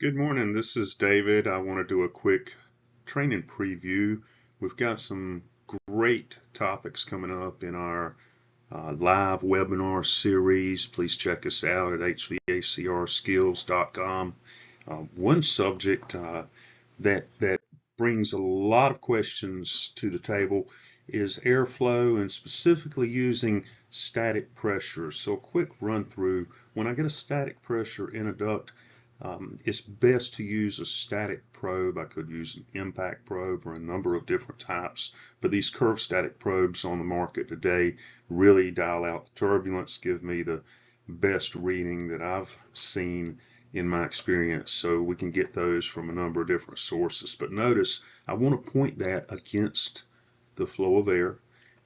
Good morning, this is David. I want to do a quick training preview. We've got some great topics coming up in our live webinar series. Please check us out at HVACRskills.com. One subject that brings a lot of questions to the table is airflow and specifically using static pressure. So a quick run through. When I get a static pressure in a duct, it's best to use a static probe. I could use an impact probe or a number of different types, but these curved static probes on the market today really dial out the turbulence, give me the best reading that I've seen in my experience. So we can get those from a number of different sources. But notice I want to point that against the flow of air.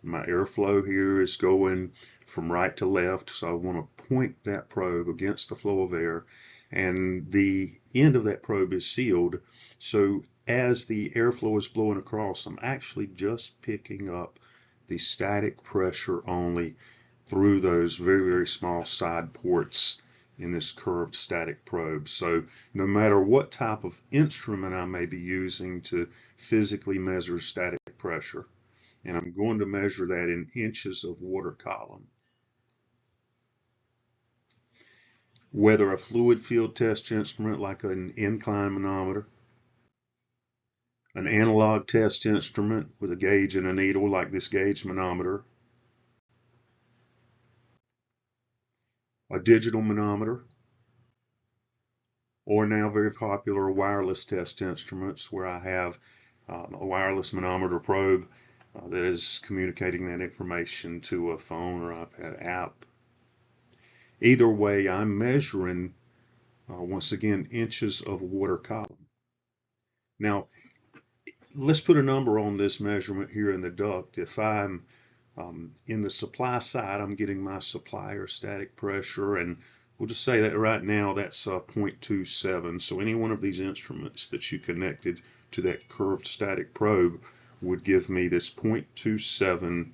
My airflow here is going from right to left, so I want to point that probe against the flow of air, and the end of that probe is sealed. So as the airflow is blowing across, I'm actually just picking up the static pressure only through those very, very small side ports in this curved static probe. So no matter what type of instrument I may be using to physically measure static pressure, and I'm going to measure that in inches of water column. Whether a fluid field test instrument like an incline manometer, an analog test instrument with a gauge and a needle like this gauge manometer, a digital manometer, or now very popular wireless test instruments where I have a wireless manometer probe that is communicating that information to a phone or iPad app. Either way, I'm measuring, once again, inches of water column. Now, let's put a number on this measurement here in the duct. If I'm in the supply side, I'm getting my supplier static pressure, and we'll just say that right now that's 0.27. So any one of these instruments that you connected to that curved static probe would give me this 0.27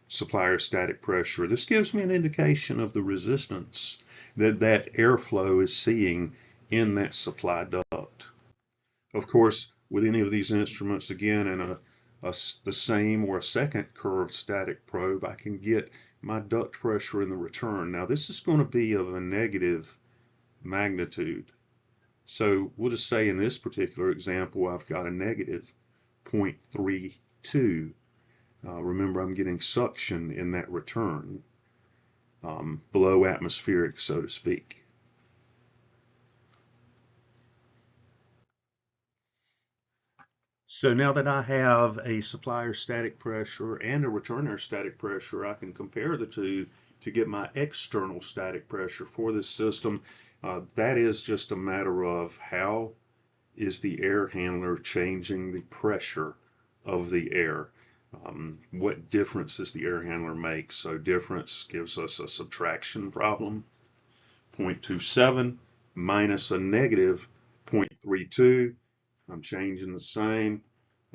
supplier static pressure. This gives me an indication of the resistance that that airflow is seeing in that supply duct. Of course, with any of these instruments, again, in the same or a second curved static probe, I can get my duct pressure in the return. Now, this is going to be of a negative magnitude. So we'll just say in this particular example, I've got a negative 0.32. Remember, I'm getting suction in that return, below atmospheric, so to speak. So now that I have a supplier static pressure and a returner static pressure, I can compare the two to get my external static pressure for this system. That is just a matter of how is the air handler changing the pressure of the air. What difference does the air handler make? So difference gives us a subtraction problem. 0.27 minus a negative 0.32. I'm changing the same,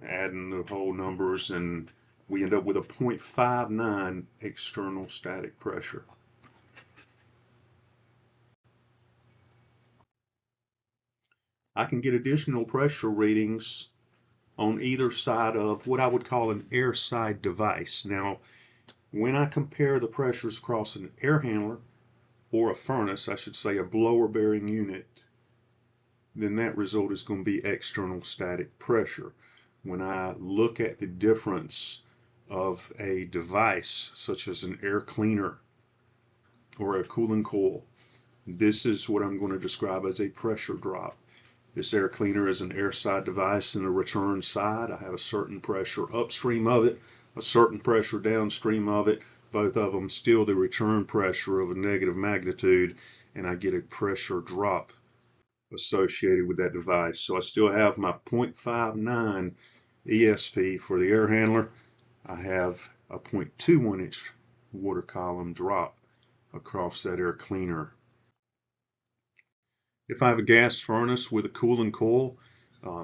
adding the whole numbers, and we end up with a 0.59 external static pressure. I can get additional pressure readings on either side of what I would call an air side device. Now, when I compare the pressures across an air handler or a furnace, I should say a blower bearing unit, then that result is going to be external static pressure. When I look at the difference of a device such as an air cleaner or a cooling coil, this is what I'm going to describe as a pressure drop. This air cleaner is an air side device in the return side. I have a certain pressure upstream of it, a certain pressure downstream of it, both of them still the return pressure of a negative magnitude, and I get a pressure drop associated with that device. So I still have my 0.59 ESP for the air handler. I have a 0.21 inch water column drop across that air cleaner. If I have a gas furnace with a cooling coil,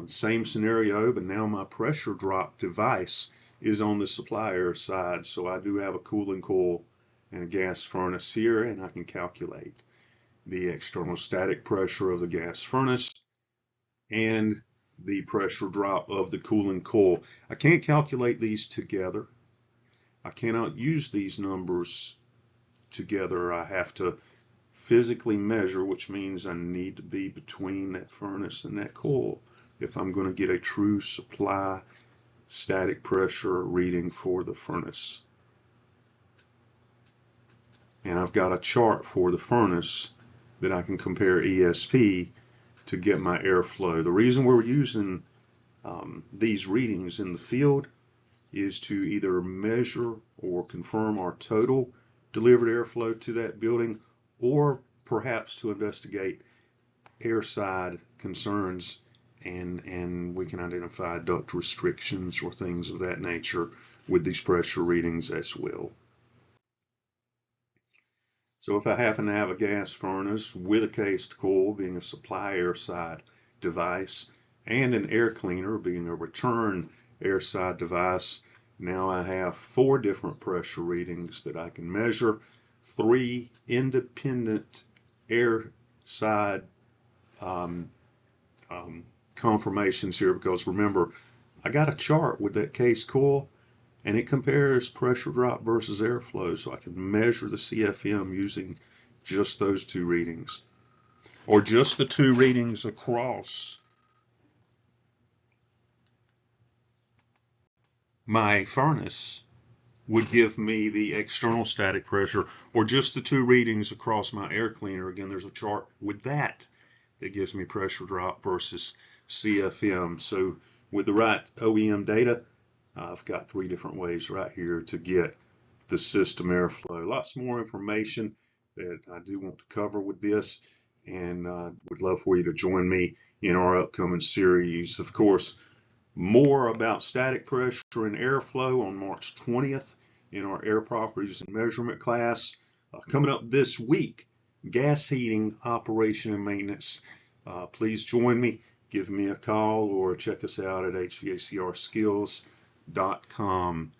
same scenario, but now my pressure drop device is on the supplier side. So I do have a cooling coil and a gas furnace here, and I can calculate the external static pressure of the gas furnace and the pressure drop of the cooling coil. I can't calculate these together. I cannot use these numbers together. I have to physically measure, which means I need to be between that furnace and that coil if I'm going to get a true supply static pressure reading for the furnace. And I've got a chart for the furnace that I can compare ESP to get my airflow. The reason we're using these readings in the field is to either measure or confirm our total delivered airflow to that building, or perhaps to investigate airside concerns, and we can identify duct restrictions or things of that nature with these pressure readings as well. So if I happen to have a gas furnace with a cased coil being a supply airside device and an air cleaner being a return airside device, now I have 4 different pressure readings that I can measure, 3 independent airside confirmations here, because remember, I got a chart with that case coil and it compares pressure drop versus airflow, so I can measure the CFM using just those 2 readings, or just the 2 readings across my furnace would give me the external static pressure, or just the 2 readings across my air cleaner. Again, there's a chart with that gives me pressure drop versus CFM. So with the right OEM data, I've got 3 different ways right here to get the system airflow. Lots more information that I do want to cover with this, and would love for you to join me in our upcoming series. Of course, more about static pressure and airflow on March 20th in our air properties and measurement class. Coming up this week, gas heating operation and maintenance. Please join me. Give me a call or check us out at HVACRskills.com.